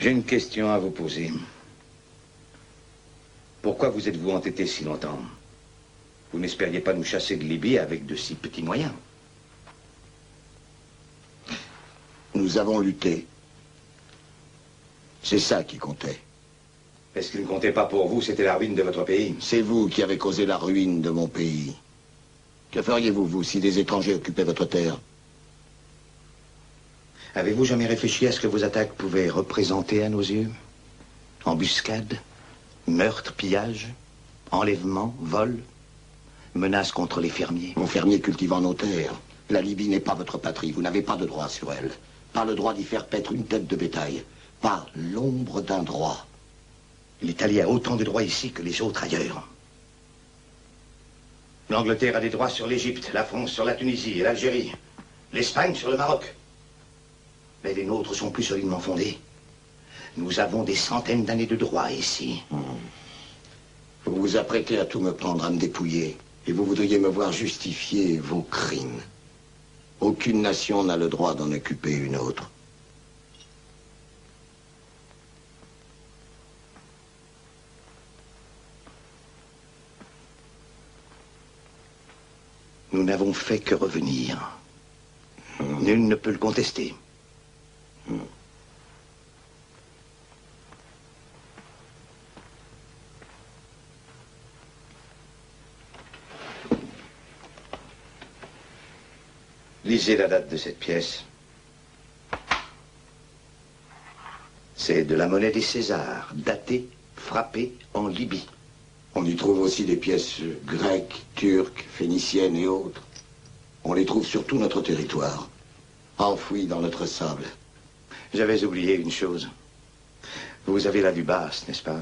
J'ai une question à vous poser. Pourquoi vous êtes-vous entêté si longtemps? Vous n'espériez pas nous chasser de Libye avec de si petits moyens. Nous avons lutté. C'est ça qui comptait. Mais ce qui ne comptait pas pour vous, c'était la ruine de votre pays. C'est vous qui avez causé la ruine de mon pays. Que feriez-vous, vous, si des étrangers occupaient votre terre? Avez-vous jamais réfléchi à ce que vos attaques pouvaient représenter à nos yeux? Embuscades, meurtres, pillages, enlèvements, vols, menaces contre les fermiers. Vos fermiers cultivant nos terres. La Libye n'est pas votre patrie. Vous n'avez pas de droit sur elle. Pas le droit d'y faire paître une tête de bétail. Pas l'ombre d'un droit. L'Italie a autant de droits ici que les autres ailleurs. L'Angleterre a des droits sur l'Égypte, la France sur la Tunisie et l'Algérie, l'Espagne sur le Maroc. Mais les nôtres sont plus solidement fondés. Nous avons des centaines d'années de droits ici. Vous vous apprêtez à tout me prendre, à me dépouiller. Et vous voudriez me voir justifier vos crimes. Aucune nation n'a le droit d'en occuper une autre. Nous n'avons fait que revenir. Nul ne peut le contester. Lisez la date de cette pièce. C'est de la monnaie des Césars, datée, frappée en Libye. On y trouve aussi des pièces grecques, turques, phéniciennes et autres. On les trouve sur tout notre territoire, enfouies dans notre sable. J'avais oublié une chose. Vous avez la vue basse, n'est-ce pas?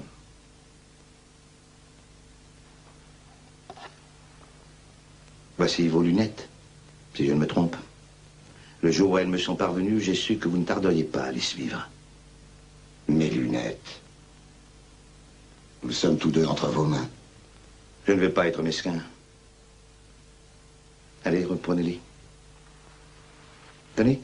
Voici vos lunettes, si je ne me trompe. Le jour où elles me sont parvenues, j'ai su que vous ne tarderiez pas à les suivre. Mes lunettes. Nous sommes tous deux entre vos mains. Je ne veux pas être mesquin. Allez, reprenez-les. Tenez.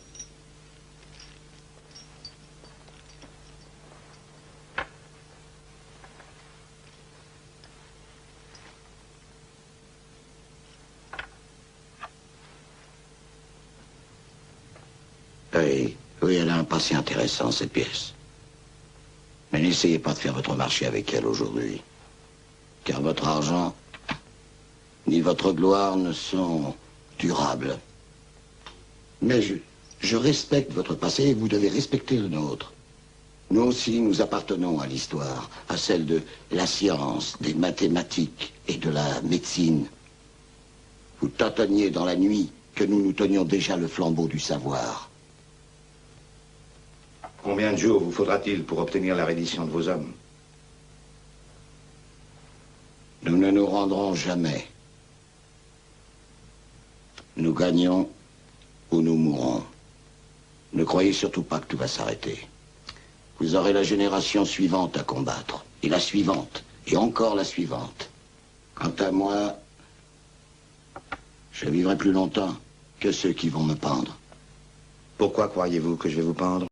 Oui, elle a un passé intéressant, cette pièce. Mais n'essayez pas de faire votre marché avec elle aujourd'hui. Car votre argent, ni votre gloire ne sont durables. Mais je respecte votre passé et vous devez respecter le nôtre. Nous aussi, nous appartenons à l'histoire, à celle de la science, des mathématiques et de la médecine. Vous tâtonniez dans la nuit que nous tenions déjà le flambeau du savoir. Combien de jours vous faudra-t-il pour obtenir la reddition de vos hommes? Nous ne nous rendrons jamais. Nous gagnons ou nous mourrons. Ne croyez surtout pas que tout va s'arrêter. Vous aurez la génération suivante à combattre. Et la suivante. Et encore la suivante. Quant à moi, je vivrai plus longtemps que ceux qui vont me pendre. Pourquoi croyez-vous que je vais vous pendre?